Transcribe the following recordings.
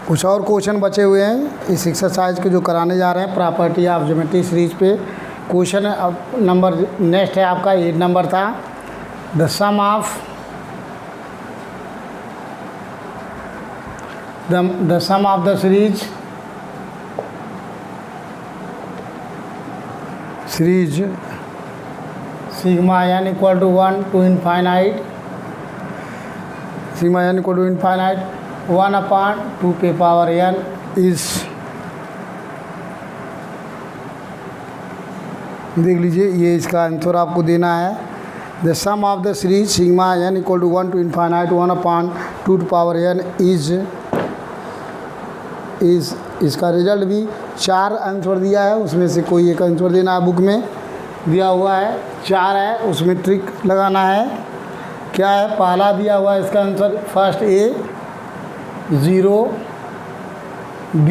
कुछ और क्वेश्चन बचे हुए हैं इस एक्सरसाइज के जो कराने जा रहे हैं प्रॉपर्टी ऑफ ज्योमेट्री सीरीज पे। क्वेश्चन अब नंबर नेक्स्ट है आपका 8 नंबर था। The sum of the series sigma n equal to 1 to infinite sigma n equal to infinite 1/2 पे पावर n इस देख लीजिए, ये इसका आंसर आपको देना है। The sum of the series sigma n equal to 1 to infinite 1/2 to power n is इसका रिजल्ट भी 4 आंसर दिया है, उसमें से कोई एक आंसर देना है। बुक में दिया हुआ है 4 है, उसमें ट्रिक लगाना है। क्या है, पहला दिया हुआ है इसका answer first A 0 B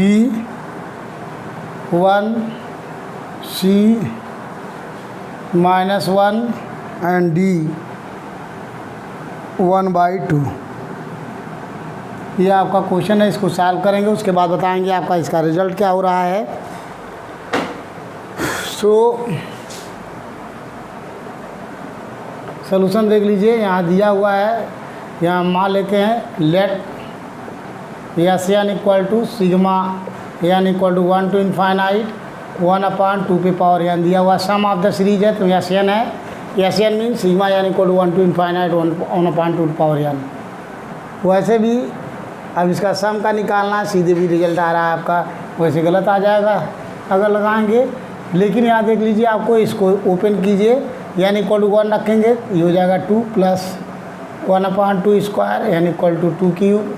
1 C -1 and D 1/2। ये आपका क्वेश्चन है, इसको सॉल्व करेंगे, उसके बाद बताएंगे आपका इसका रिजल्ट क्या हो रहा है। सॉल्यूशन देख लीजिए, यहाँ दिया हुआ है, यहाँ मान लेते हैं let S N equal to sigma n equal to 1 to infinite 1/2 पे पावर n दिया हुआ। सम ऑफ द सीरीज है तो एस एन है, S N mean sigma n equal to 1 to infinite 1/2 power n। वैसे भी अब इसका सम का निकालना है, सीधे भी रिजल्ट आ रहा है आपका, वैसे गलत आ जाएगा अगर लगाएंगे। लेकिन यहाँ देख लीजिए, आपको इसको ओपन कीजिए, n इक्वल टू 1 रखेंगे, ये हो जाएगा 2 plus 1/2 square n equal to 2 cube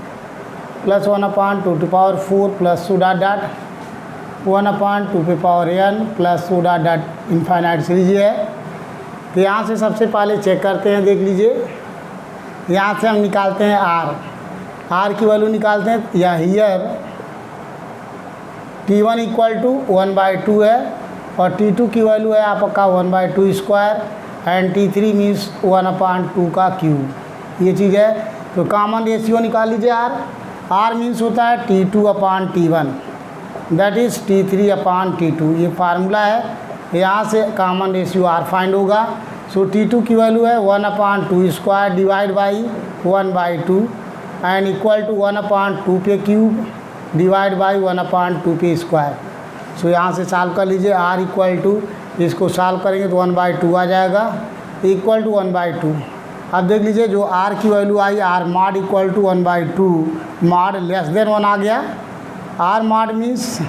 plus 1/2 to power 4 plus 2 dot 1/2 पे power n plus 2 dot infinite series है। तो यहाँ से सबसे पहले चेक करते हैं, देख लीजिए, यहाँ से हम निकालते हैं r की वैल्यू निकालते हैं। या हियर t1 इक्वल टू 1/2 है और t2 की वैल्यू है आपका 1/2 स्क्वायर एंड t3 मीन्स 1/2 का क्यूब। ये चीज़ है, तो कॉमन रेशियो निकाल लीजिए। r मीन्स होता है t2/t1 दैट इज़ t3/t2। ये फार्मूला है, यहाँ से कॉमन रेशियो r फाइंड होगा। सो t2 की वैल्यू है 1/2 square divide by 1/2 and equal to 1/2 पे क्यूब डिवाइड बाई 1/2 पे स्क्वायर। सो यहाँ से सॉल्व कर लीजिए, r इक्वल टू, इसको सॉल्व करेंगे तो 1/2 आ जाएगा इक्वल टू 1/2। अब देख लीजिए, जो r की वैल्यू आई r mod equal to 1/2 mod less than 1 आ गया। r मॉड मीन्स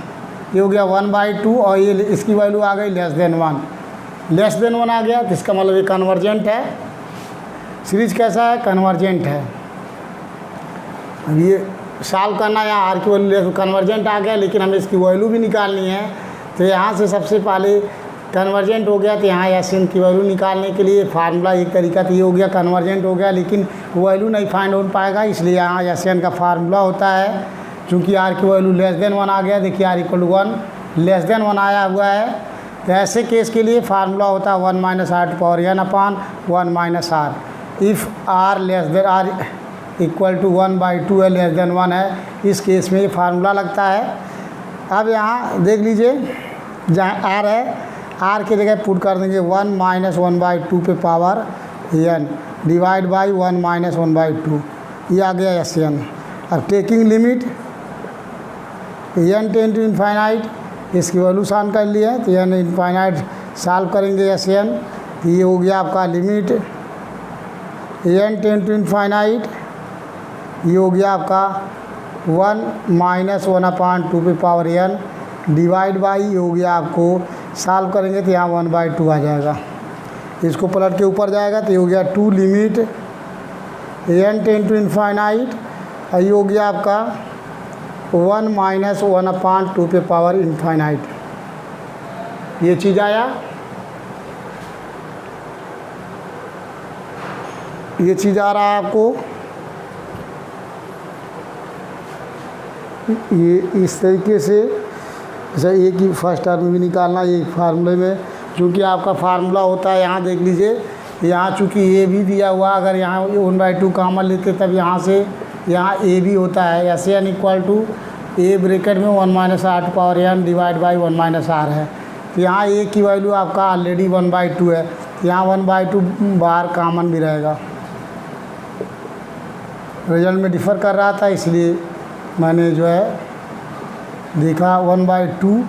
ये हो गया 1/2 और ये इसकी वैल्यू आ गई लेस देन 1। लेस देन 1 आ गया तो इसका मतलब ये कन्वर्जेंट है। सीरीज कैसा है, कन्वर्जेंट है। अब ये सॉल्व करना है, यहाँ r की वैल्यू कन्वर्जेंट आ गया, लेकिन हमें इसकी वैल्यू भी निकालनी है। तो यहाँ से सबसे पहले कन्वर्जेंट हो गया, तो यहाँ एस एन की वैल्यू निकालने के लिए फार्मूला एक तरीका तो ये हो गया, कन्वर्जेंट हो गया, लेकिन वैल्यू नहीं फाइंड हो पाएगा, इसलिए यहाँ एस एन का फार्मूला होता है। चूँकि r की वैल्यू लेस देन 1 आ गया, देखिए r equal to 1 less than 1 आया हुआ है, तो ऐसे केस के लिए फार्मूला होता है 1 - r to power n upon 1 - r। If r less than r equal to 1/2 है, लेस देन 1 है, इस केस में ये फार्मूला लगता है। अब यहाँ देख लीजिए, जहाँ r है, r की जगह पुट कर देंगे 1 - 1/2 पे पावर n डिवाइड बाई 1 - 1/2, ये आ गया एस एन। अब taking limit n tend to infinite, इसकी वैल्यू सान कर लिए, तो n इनफाइनाइट सॉल्व करेंगे एस एन, तो ये हो गया आपका limit n tend to infinite, ये हो गया आपका 1 - 1/2 पे पावर n डिवाइड बाई, ये हो गया आपको सॉल्व करेंगे तो यहाँ 1/2 आ जाएगा। इसको पलट के ऊपर जाएगा तो ये हो गया 2 limit n tend to infinite, ये हो गया आपका 1 - 1/2 पे पावर इनफाइनाइट। ये चीज़ आया, ये चीज़ आ रहा है आपको। ये इस तरीके से जैसे एक ही फर्स्ट टर्म भी निकालना, ये फार्मूले में चूँकि आपका फार्मूला होता है, यहाँ देख लीजिए, यहाँ चूँकि ये भी दिया हुआ, अगर यहाँ 1/2 कॉमन लेते तब यहाँ से यहाँ ए भी होता है, S N equal to A bracket में 1 minus R to power N divide by 1 minus R है। तो यहाँ ए की वैल्यू आपका ऑलरेडी 1/2 है, यहाँ 1/2 बाहर कॉमन भी रहेगा। रिजल्ट में डिफ़र कर रहा था इसलिए मैंने जो है देखा 1/2।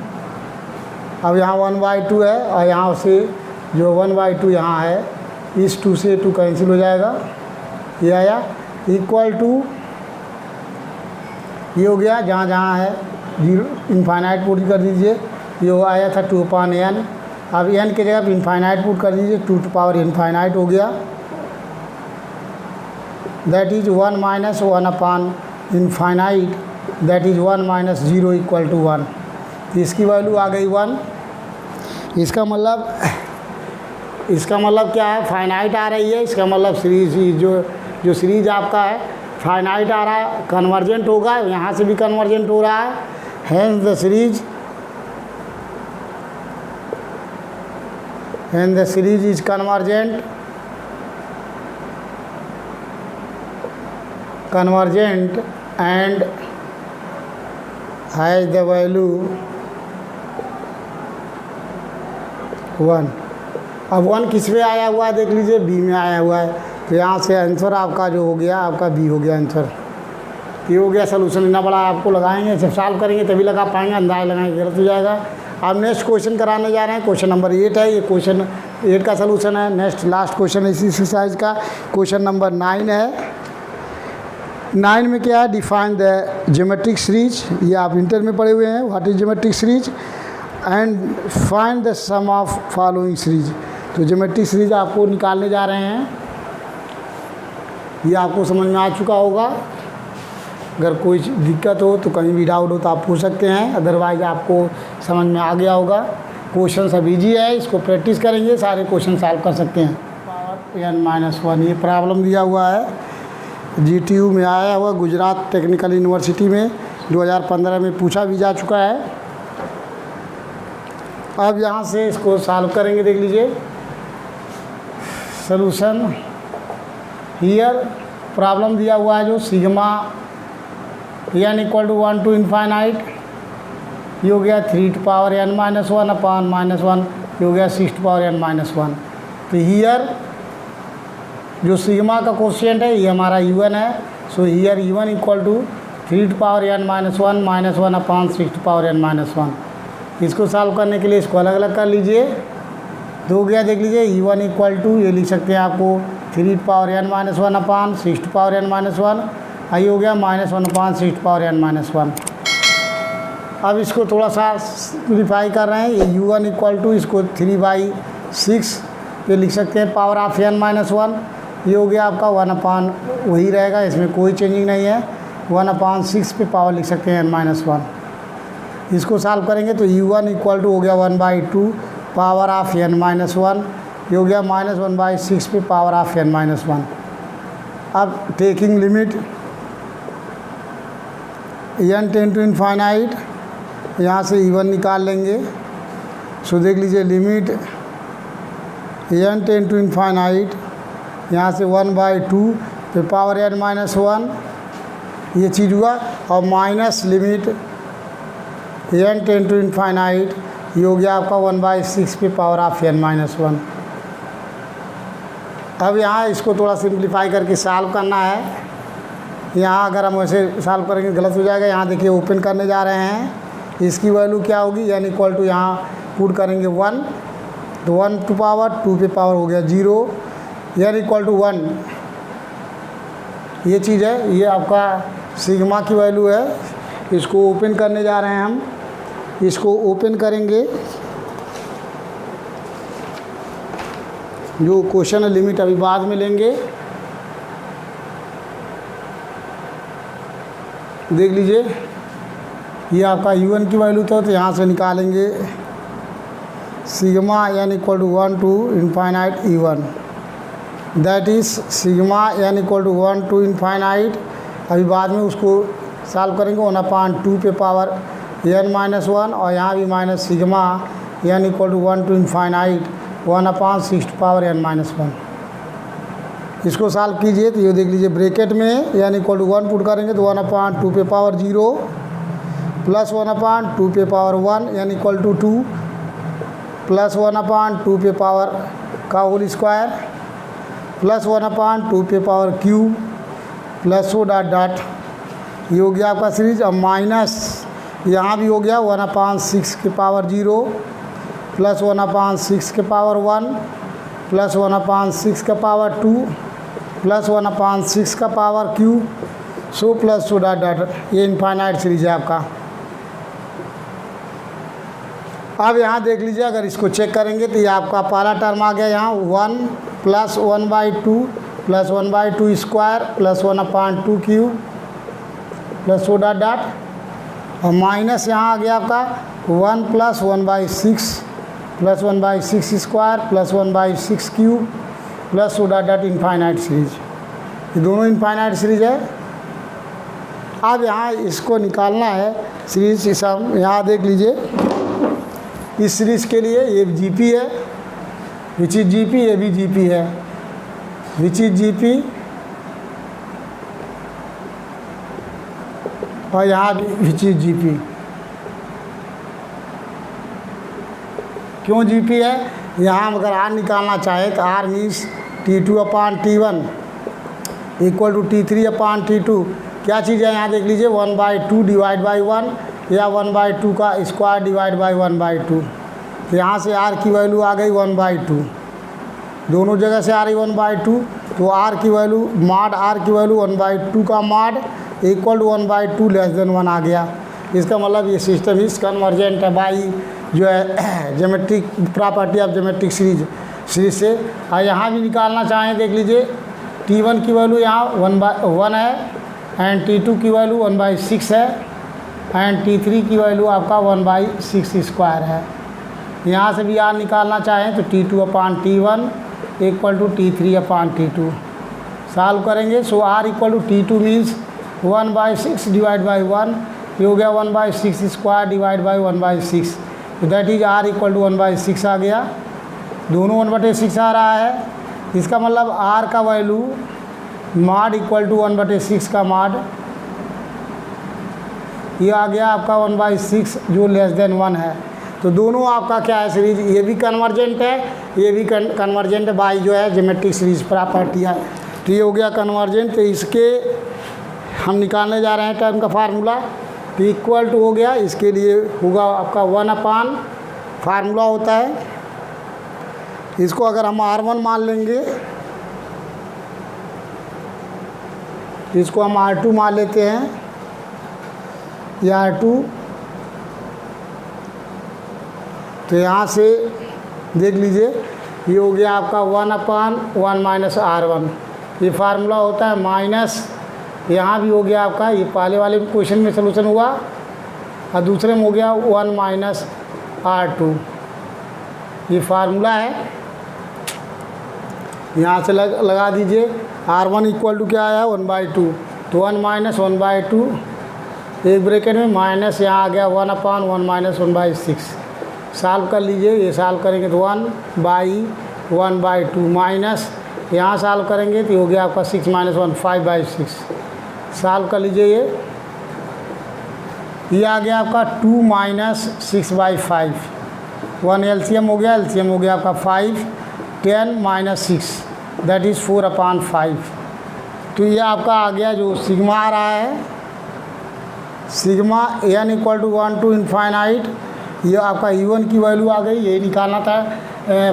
अब यहाँ 1/2 है और यहाँ से जो 1/2 यहाँ है, इस 2 से 2 कैंसिल हो जाएगा, ये आया इक्वल टू, ये हो गया जहाँ जहाँ है 0 इनफाइनाइट पुट कर दीजिए, ये आया था 2/n। अब n की जगह इनफाइनाइट पुट कर दीजिए, 2 टू पावर इनफाइनाइट हो गया, that is 1 minus 1 infinite, that is 1 minus 0 equal to 1। इसकी वैल्यू आ गई 1। इसका मतलब क्या है, फाइनाइट आ रही है, इसका मतलब सीरीज जो सीरीज आपका है फाइनाइट आ रहा है, कन्वर्जेंट होगा, यहाँ से भी कन्वर्जेंट हो रहा है, hence the series is convergent and has the value 1। अब 1 किस में आया हुआ है देख लीजिए, बी में आया हुआ है, तो यहाँ से आंसर आपका जो हो गया, आपका बी हो गया आंसर। ये हो गया सोल्यूशन। इतना बड़ा आपको लगाएंगे, जब सॉल्व करेंगे तभी लगा पाएंगे, अंदाज़ लगाएंगे गलत हो जाएगा। अब नेक्स्ट क्वेश्चन कराने जा रहे हैं, क्वेश्चन नंबर 8 है, ये क्वेश्चन 8 का सोल्यूशन है। नेक्स्ट लास्ट क्वेश्चन है इसी एक्सरसाइज का, क्वेश्चन नंबर 9 है। 9 में क्या है, डिफाइन द ज्योमेट्रिक सीरीज, ये आप इंटर में पढ़े हुए हैं, what is geometric series and find the sum of following series. तो ज्योमेट्रिक सीरीज आपको निकालने जा रहे हैं, ये आपको समझ में आ चुका होगा। अगर कोई दिक्कत हो तो कहीं भी डाउट हो तो आप पूछ सकते हैं, अदरवाइज आपको समझ में आ गया होगा। क्वेश्चन सब ईजी है, इसको प्रैक्टिस करेंगे सारे क्वेश्चन सॉल्व कर सकते हैं। पावर n-1 ये प्रॉब्लम दिया हुआ है, GTU में आया हुआ, गुजरात टेक्निकल यूनिवर्सिटी में 2015 में पूछा भी जा चुका है। अब यहाँ से इसको सॉल्व करेंगे, देख लीजिए सॉल्यूशन। हियर प्रॉब्लम दिया हुआ है जो sigma n equal to 1 to infinite, ये हो गया 3 टू पावर n-1 अपॉन -1, ये हो गया 6 टू पावर n-1। तो हियर जो सिग्मा का कोशिएंट है ये हमारा u1 है, so here u1 equal to 3 to power n-1 upon 6 to power n-1। इसको सॉल्व करने के लिए इसको अलग अलग कर लीजिए, तो हो गया देख लीजिए u1 इक्वल टू, ये लिख सकते हैं आपको 3 to power n-1 upon 6 to power n-1, ये हो गया -1 अपॉन 6 टू पावर n-1। अब इसको थोड़ा सा सिम्प्लीफाई कर रहे हैं, ये u1 इक्वल टू, इसको 3/6 ये लिख सकते हैं पावर ऑफ n-1, ये हो गया आपका 1 अपॉन, वही रहेगा, इसमें कोई चेंजिंग नहीं है, 1/6 पे पावर लिख सकते हैं n-1। इसको सॉल्व करेंगे तो u1 इक्वल टू हो गया 1/2 पावर ऑफ n-1, ये हो गया -1/6 पे पावर ऑफ n-1। अब taking limit n tend to infinite, यहाँ से e1 निकाल लेंगे, सो देख लीजिए limit n tend to infinite, यहाँ से 1/2 पे पावर n-1, ये चीज़ हुआ, और minus limit n tend to infinite, ये हो गया आपका 1/6 पे पावर ऑफ n-1। अब यहाँ इसको थोड़ा सिंप्लीफाई करके सॉल्व करना है। यहाँ अगर हम वैसे सॉल्व करेंगे गलत हो जाएगा। यहाँ देखिए ओपन करने जा रहे हैं, इसकी वैल्यू क्या होगी, n इक्वल टू यहाँ पुट करेंगे 1, तो 1 टू पावर 2 पे पावर हो गया 0, n इक्वल टू 1, ये चीज़ है, ये आपका सिग्मा की वैल्यू है। इसको ओपन करने जा रहे हैं हम, इसको ओपन करेंगे, जो क्वेश्चन है लिमिट अभी बाद में लेंगे। देख लीजिए ये आपका u1 की वैल्यू था, तो यहाँ से निकालेंगे sigma n equal to 1 to infinite e1, that is sigma n equal to 1 to infinite, अभी बाद में उसको सॉल्व करेंगे 1/2 पे पावर n-1, और यहाँ भी minus sigma n equal to 1 to infinite 1/6 to power n-1। इसको सॉल्व कीजिए तो ये देख लीजिए ब्रैकेट में n इक्वल टू 1 पुट करेंगे तो 1/2 पे पावर 0, प्लस 1/2 पे पावर 1 यानी इक्वल टू 2 प्लस 1/2 पे पावर का होल स्क्वायर प्लस 1/2 पे power cube plus dot dot, ये हो गया आपका सीरीज। अब माइनस यहाँ भी हो गया 1/6 के पावर 0 प्लस 1/6 के पावर 1 प्लस 1/6 का पावर 2 प्लस 1/6 का power cube so plus dot dot, ये इनफाइनाइट सीरीज है आपका। अब यहाँ देख लीजिए, अगर इसको चेक करेंगे तो ये आपका पहला टर्म आ गया यहाँ 1 plus 1/2 plus 1/2 square plus 1/2 cube plus dot dot, और माइनस यहाँ आ गया आपका 1 plus 1/6 plus 1/6 square plus 1/6 cube plus dot dot, infinite series. ये दोनों इनफाइनाइट सीरीज है। अब यहाँ इसको निकालना है सीरीज, इस यहाँ देख लीजिए, इस सीरीज के लिए ये जीपी है, विच इज जीपी, ये भी जीपी है, विच इज जीपी, और यहाँ भी विच इज जीपी। क्यों जीपी है? यहाँ अगर आर निकालना चाहे तो are means T2/T1 equal to T3/T2। क्या चीज़ है यहाँ देख लीजिए, 1/2 डिवाइड बाई 1 या 1/2 का स्क्वायर डिवाइड बाई 1/2। तो यहाँ से आर की वैल्यू आ गई 1/2, दोनों जगह से आ रही 1/2, तो आर की वैल्यू मॉड आर की वैल्यू 1/2 का mod equal to 1/2 less than 1 आ गया। इसका मतलब ये सिस्टम इज कन्वर्जेंट है बाई जो है geometric property of geometric series से। और यहाँ भी निकालना चाहें देख लीजिए, T1 की वैल्यू यहाँ 1/1 है एंड T2 की वैल्यू 1/6 है एंड T3 की वैल्यू आपका 1/6 स्क्वायर है। यहाँ से भी आर निकालना चाहें तो T2/T1 equal to T3/T2 solve करेंगे। So r equal to T2 means 1/6 divide by 1, ये हो गया 1/6 स्क्वायर डिवाइड बाई 1/6, तो that is R equal to 1/6 आ गया। दोनों 1/6 आ रहा है, इसका मतलब आर का वैल्यू मॉड इक्वल टू 1/6 का मॉड, ये आ गया आपका 1/6 जो लेस देन 1 है। तो दोनों आपका क्या है सीरीज, ये भी कन्वर्जेंट है, ये भी कन्वर्जेंट बाई जो है ज्योमेट्रिक सीरीज प्रॉपर्टी है। तो ये हो गया कन्वर्जेंट। तो इसके हम निकालने जा रहे हैं टर्म का फार्मूला, तो इक्वल टू हो गया, इसके लिए होगा आपका 1/, फार्मूला होता है, इसको अगर हम R1 मान लेंगे, इसको हम R2 मान लेते हैं, ये R2, तो यहाँ से देख लीजिए ये हो गया आपका 1/1 माइनस R1, ये फार्मूला होता है माइनस, यहाँ भी हो गया आपका, ये पहले वाले क्वेश्चन में सलूशन हुआ और दूसरे में हो गया 1 माइनस R2, ये फार्मूला है। यहाँ से लगा दीजिए, R1 इक्वल टू क्या आया 1/2, तो 1 माइनस 1/2, एक ब्रैकेट में माइनस यहाँ आ गया 1/1 माइनस 1/6, सॉल्व कर लीजिए, ये सॉल्व करेंगे तो 1/1/2 माइनस यहाँ सॉल्व करेंगे तो हो गया आपका 6 माइनस 1 5/6, सॉल्व कर लीजिए, ये आ गया आपका 2 माइनस 6/5, 1 एलसीएम हो गया, एलसीएम हो गया आपका 5, 10 माइनस 6 दैट इज़ 4/5। तो ये आपका आ गया जो सिग्मा आ रहा है, sigma n equal to 1 to infinite, ये आपका E1 की वैल्यू आ गई, यही निकालना था।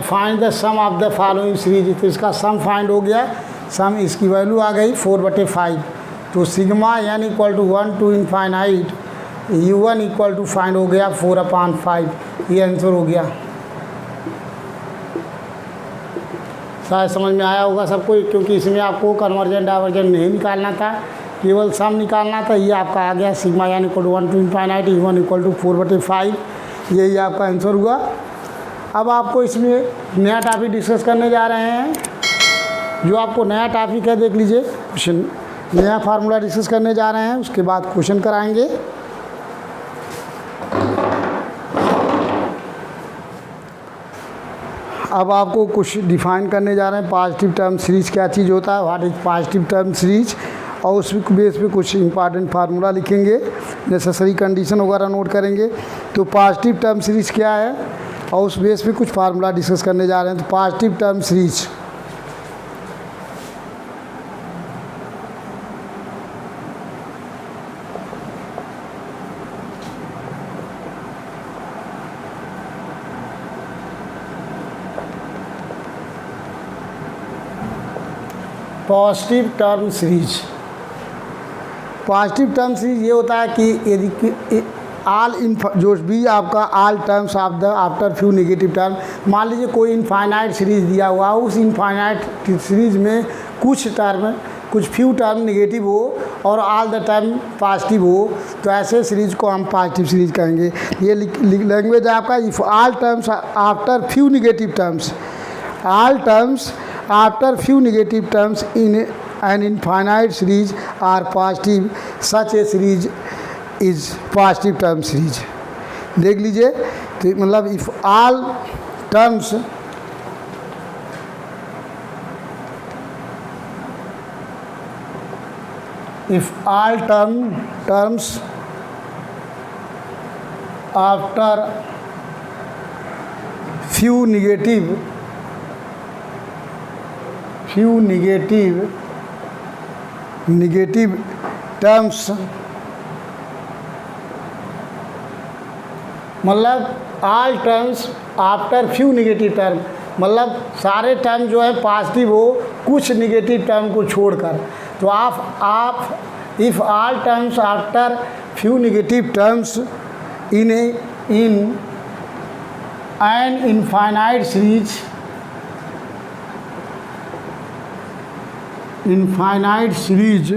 Find the sum of the following series, तो इसका सम फाइंड हो गया, सम इसकी वैल्यू आ गई 4/5, तो sigma n equal to 1 to infinite U1 equal to find हो गया 4/5, ये आंसर हो गया। शायद समझ में आया होगा सबको, क्योंकि इसमें आपको कन्वर्जेंट डाइवर्जेंट नहीं निकालना था, केवल सम निकालना था। ये आपका आ गया sigma n equal to 1 to infinite U1 equal to 4/5, यही आपका आंसर हुआ। अब आपको इसमें नया टॉपिक डिस्कस करने जा रहे हैं, जो आपको नया टॉपिक है देख लीजिए, क्वेश्चन नया फार्मूला डिस्कस करने जा रहे हैं, उसके बाद क्वेश्चन कराएंगे। अब आपको कुछ डिफाइन करने जा रहे हैं, पॉजिटिव टर्म सीरीज क्या चीज़ होता है, what is positive term series, और उस बेस पे कुछ इंपॉर्टेंट फार्मूला लिखेंगे। नेसेसरी कंडीशन वगैरह नोट करेंगे। तो पॉजिटिव टर्म सीरीज क्या है और उस बेस पे कुछ फार्मूला डिस्कस करने जा रहे हैं। तो positive term series positive term series, positive term series ये होता है कि यदि आल इन जो भी आपका all terms of the after few negative term, मान लीजिए कोई इनफाइनाइट सीरीज दिया हुआ, उस इनफाइनाइट सीरीज में कुछ फ्यू टर्म नेगेटिव हो और ऑल द टर्म पॉजिटिव हो, तो ऐसे सीरीज को हम पॉजिटिव सीरीज कहेंगे। ये लैंग्वेज है आपका। If all terms after few negative terms, all terms after few negative terms in an infinite series are positive, such a series is positive term series। देख लीजिए, तो मतलब if all terms after few negative terms, मतलब all terms after few negative term, मतलब सारे term जो है positive हो कुछ नेगेटिव टर्म को छोड़कर। तो आप if all terms after few negative terms in an infinite series, infinite series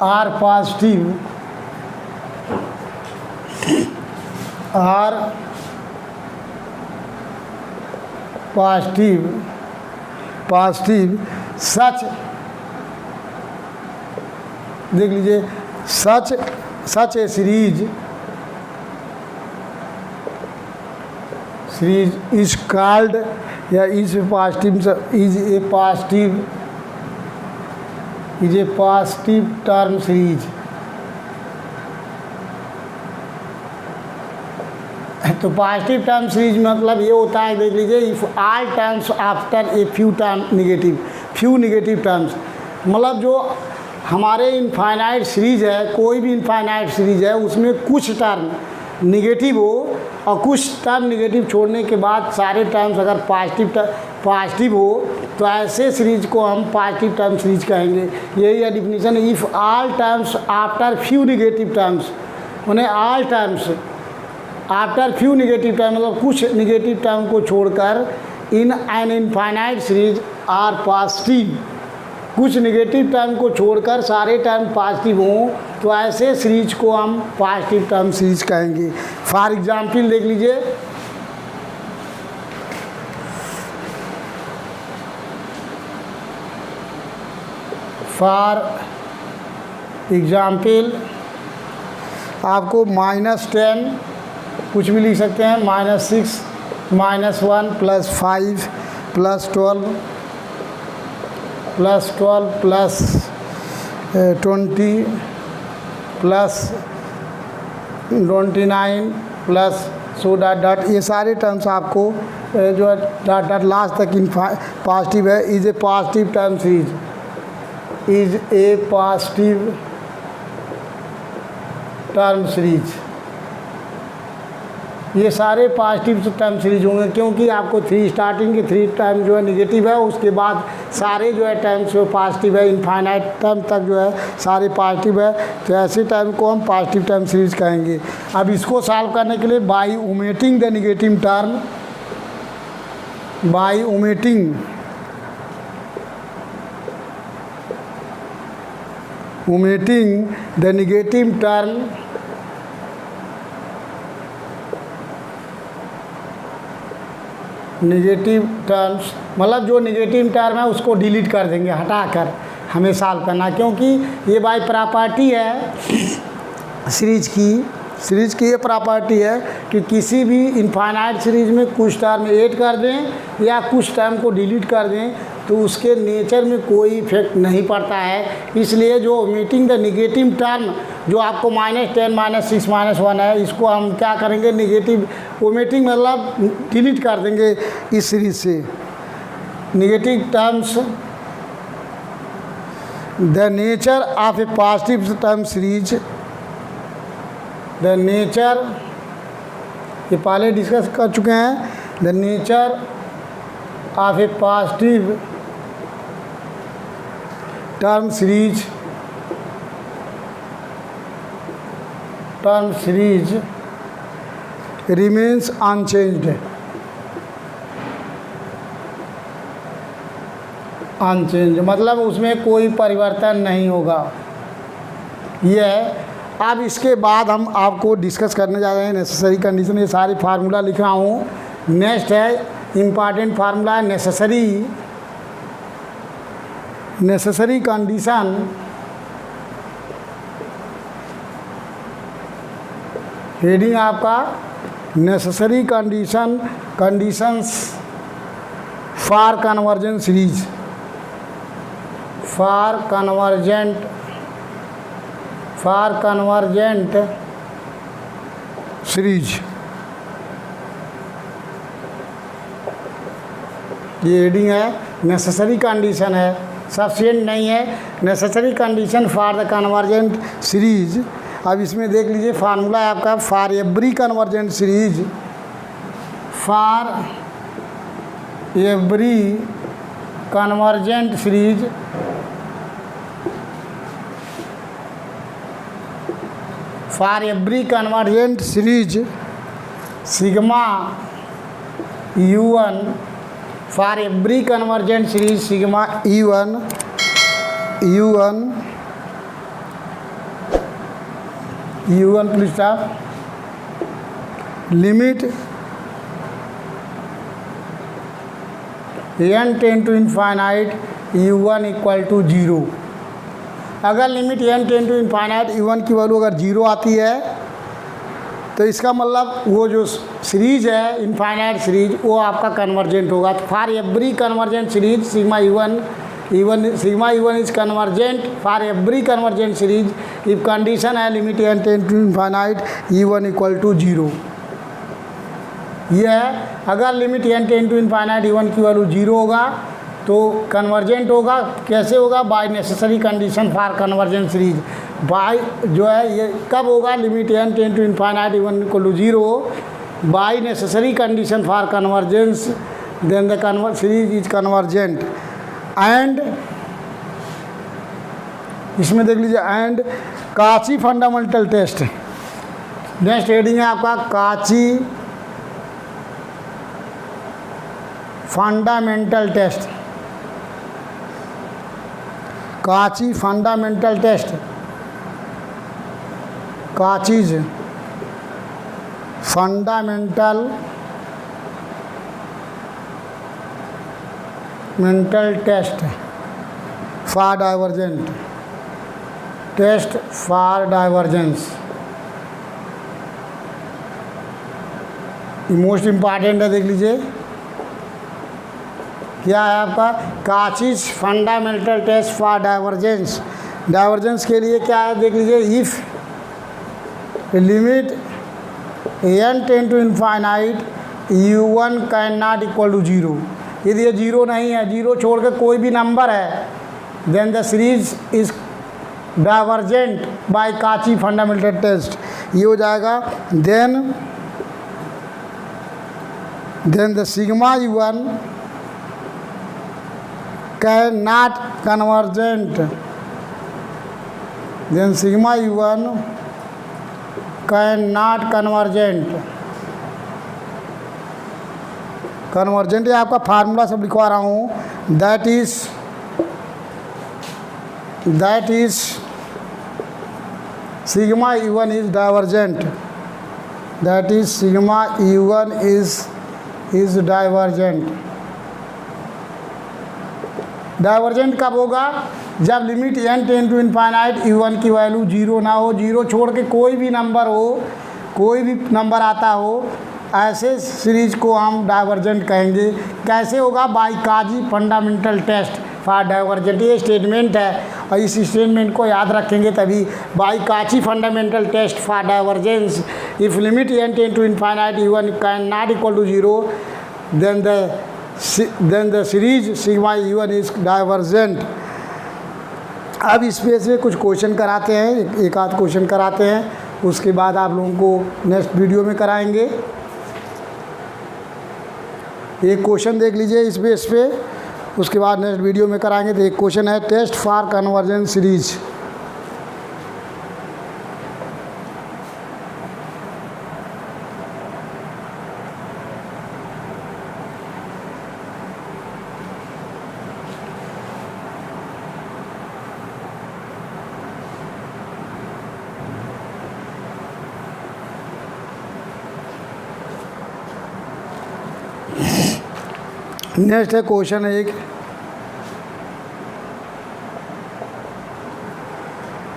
are positive, such, देख लीजिए, such a series is called या is a positive term series। तो पॉजिटिव टर्म सीरीज मतलब ये होता है, देख लीजिए, if all terms after a few negative terms, मतलब जो हमारे इनफाइनाइट सीरीज है, कोई भी इनफाइनाइट सीरीज है, उसमें कुछ टर्म निगेटिव हो और कुछ टर्म निगेटिव छोड़ने के बाद सारे टर्म्स अगर पॉजिटिव हो, तो ऐसे सीरीज को हम पॉजिटिव टर्म सीरीज कहेंगे। यही है definition. If all terms after few negative terms, उन्हें all terms after few negative term मतलब कुछ नेगेटिव टर्म को छोड़कर in an infinite series are positive, कुछ नेगेटिव टर्म को छोड़कर सारे टर्म पॉजिटिव हों, तो ऐसे सीरीज को हम पॉजिटिव टर्म सीरीज कहेंगे। फॉर एग्जाम्पल देख लीजिए, फॉर एग्जाम्पल आपको -10 कुछ भी लिख सकते हैं, -6 -1 +5 +12 +20 +29 सो डॉट ये सारे टर्म्स आपको जो है डॉट लास्ट तक पॉजिटिव है। Is a positive term series, is a positive term series. ये सारे पॉजिटिव टर्म सीरीज होंगे, क्योंकि आपको स्टार्टिंग के 3 टर्म जो है निगेटिव है, उसके बाद सारे जो है टर्म्स जो पॉजिटिव है, इनफाइनाइट टर्म तक जो है सारे पॉजिटिव है, तो ऐसे टर्म को हम पॉजिटिव टर्म सीरीज कहेंगे। अब इसको सॉल्व करने के लिए by omitting the negative term, by omitting the negative term, negative terms मतलब जो नेगेटिव टर्म है उसको डिलीट कर देंगे, हटाकर हमें सॉल्व करना, क्योंकि ये बाय प्रॉपर्टी है सीरीज की ये प्रॉपर्टी है कि किसी भी इनफाइनाइट सीरीज में कुछ टर्म ऐड कर दें या कुछ टर्म को डिलीट कर दें, तो उसके नेचर में कोई इफेक्ट नहीं पड़ता है। इसलिए जो ओमिटिंग द निगेटिव टर्म जो आपको -10 -6 -1 है, इसको हम क्या करेंगे, निगेटिव ओमिटिंग मतलब डिलीट कर देंगे इस सीरीज से। Negative terms the nature of A positive term series, the nature, ये पहले डिस्कस कर चुके हैं, the nature of A positive term series remains unchanged, मतलब उसमें कोई परिवर्तन नहीं होगा। ये है। अब इसके बाद हम आपको डिस्कस करने जा रहे हैं नेसेसरी कंडीशन। ये सारी फार्मूला लिख रहा हूँ। नेक्स्ट है इम्पॉर्टेंट फार्मूला है नेसेसरी कंडीशन, हेडिंग आपका necessary conditions for convergent series, for convergent series. ये हेडिंग है, नेसेसरी कंडीशन है, सफिशिएंट नहीं है, necessary condition for the convergent series. अब इसमें देख लीजिए फार्मूला है आपका, for every convergent series, for every convergent series for every convergent series sigma U1, for every convergent series sigma U1 please stop, limit n tend to infinite U1 equal to 0। अगर limit n tend to infinite U1 की value अगर 0 आती है तो इसका मतलब वो जो सीरीज है इनफाइनाइट सीरीज वो आपका कन्वर्जेंट होगा। तो for every convergent series sigma U1 is convergent for every convergent series if condition है limit n tend to infinite U1 equal to 0। ये है, अगर limit n tend to infinite U1 की value 0 होगा तो कन्वर्जेंट होगा। कैसे होगा, by necessary condition for convergent series. By जो है ये कब होगा, limit n tend to infinite U1 equal to 0 by necessary condition for convergence, then the series is convergent. And इसमें देख लीजिए, एंड काची फंडामेंटल टेस्ट। नेक्स्ट हेडिंग है आपका Cauchy fundamental test, Cauchy fundamental test, Cauchy's fundamental test for divergent, test for divergence. Most important है, देख लीजिए क्या है आपका, Cauchy's fundamental test for divergence. Divergence के लिए क्या है, देख लीजिए, if limit n tend to infinite U1 can not equal to 0, यदि ये 0 नहीं है, 0 छोड़ के कोई भी नंबर है, then the series is divergent by Cauchy fundamental test. ये हो जाएगा, then the sigma U1 can not convergent, then sigma U1 can not convergent. ये आपका फार्मूला सब लिखवा रहा हूँ, that is sigma U1 is divergent, that is sigma U1 is divergent. Divergent कब होगा, जब limit n tend to infinite U1 की वैल्यू 0 ना हो, 0 छोड़ के कोई भी नंबर हो, कोई भी नंबर आता हो, ऐसे सीरीज को हम डाइवर्जेंट कहेंगे। कैसे होगा? By Cauchy fundamental test for divergent, ये स्टेटमेंट है और इस स्टेटमेंट को याद रखेंगे तभी। By Cauchy fundamental test for divergence, if limit n tend to infinite u1 can not equal to 0 then the series sigma u1 is divergent। अब इस पे से कुछ क्वेश्चन कराते हैं, एक आध क्वेश्चन कराते हैं, उसके बाद आप लोगों को नेक्स्ट वीडियो में कराएंगे। एक क्वेश्चन देख लीजिए इस बेस पे, उसके बाद नेक्स्ट वीडियो में कराएंगे। तो एक क्वेश्चन है test for convergence series. Next है क्वेश्चन एक,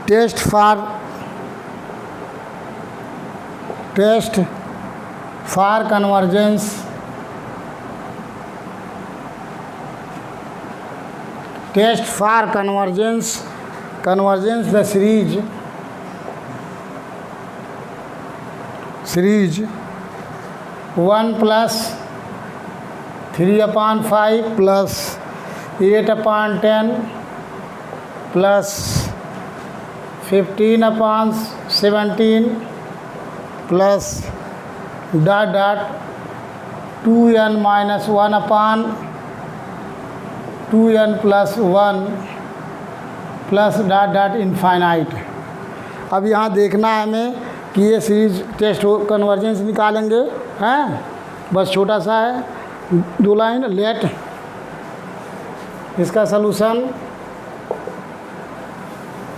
test for convergence, test for convergence the series 1 + 3/5 + 8/10 + 15/17 + ... 2n - 1/2n + 1 + ... infinite. अब यहाँ देखना है हमें कि ये सीरीज टेस्ट कन्वर्जेंस निकालेंगे, हैं? बस छोटा सा है, 2 लाइन। लेट इसका सलूशन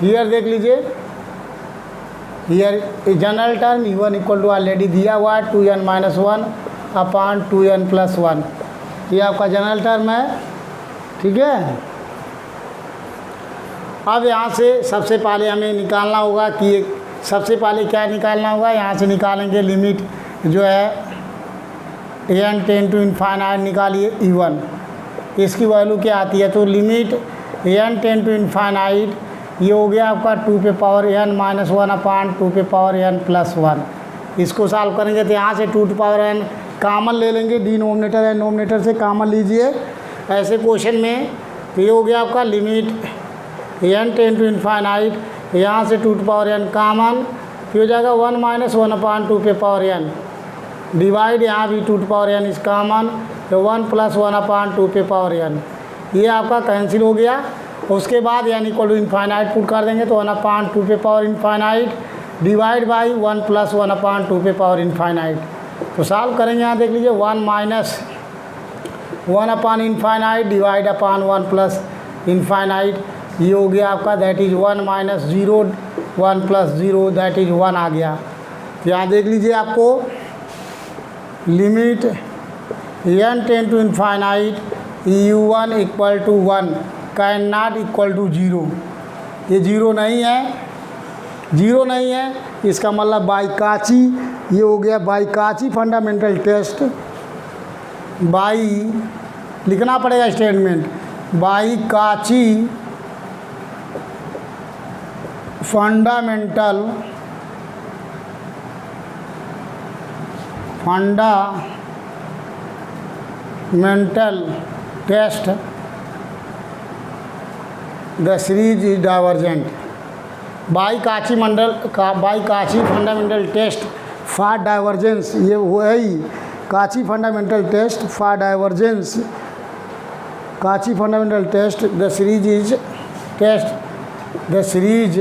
हियर देख लीजिए। Here general term u1 = already दिया हुआ है 2n - 1/2n + 1, ये आपका जनरल टर्म है, ठीक है। अब यहाँ से सबसे पहले हमें निकालना होगा कि सबसे पहले क्या निकालना होगा, यहाँ से निकालेंगे लिमिट जो है n टेंड टू इनफाइनाइट, निकालिए e1, इसकी वैल्यू क्या आती है? तो limit n tend to infinite, ये हो गया आपका 2n - 1/2n + 1। इसको सॉल्व करेंगे तो यहाँ से 2n कामन ले लेंगे, डिनोमिनेटर है, नोमिनेटर से कामन लीजिए ऐसे क्वेश्चन में। तो ये हो गया आपका limit n tend to infinite, यहाँ से 2n कामन, फिर हो जाएगा 1 - 1/2n डिवाइड, यहाँ भी 2n इस कामन, तो 1 + 1/2n, ये आपका कैंसिल हो गया। उसके बाद n = इनफाइनाइट पुट कर देंगे तो 1/2 डिवाइड बाई 1 + 1/2 इनफाइनाइट। तो सॉल्व करेंगे, यहाँ देख लीजिए 1 - 1/∞ डिवाइड अपॉन 1 + इनफाइनाइट, ये हो गया आपका, दैट इज़ 1 - 0 1 + 0 दैट इज़ 1 आ गया। तो यहाँ देख लीजिए आपको limit n tend to infinite u1 = 1 can not equal to 0, ये 0 नहीं है, इसका मतलब बाय काची, ये हो गया bye Cauchy fundamental test, by लिखना पड़ेगा statement, by Cauchy fundamental test the series is divergent. By Cauchy fundamental test for divergence, ये वो है ही Cauchy fundamental test for divergence, Cauchy fundamental test the series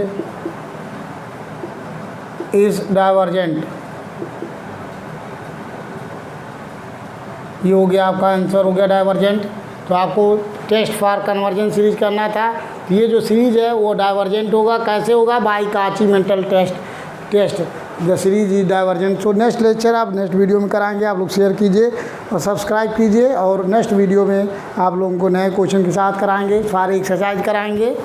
is divergent. ये हो गया आपका आंसर, हो गया डाइवर्जेंट। तो आपको टेस्ट फॉर कन्वर्जेंस सीरीज करना था, तो ये जो सीरीज है वो डाइवर्जेंट होगा। कैसे होगा? By Cauchy mental test the series is divergent. So next lecture आप नेक्स्ट वीडियो में कराएंगे, आप लोग शेयर कीजिए और सब्सक्राइब कीजिए, और नेक्स्ट वीडियो में आप लोगों को नए क्वेश्चन के साथ कराएंगे, सारे एक्सरसाइज कराएंगे।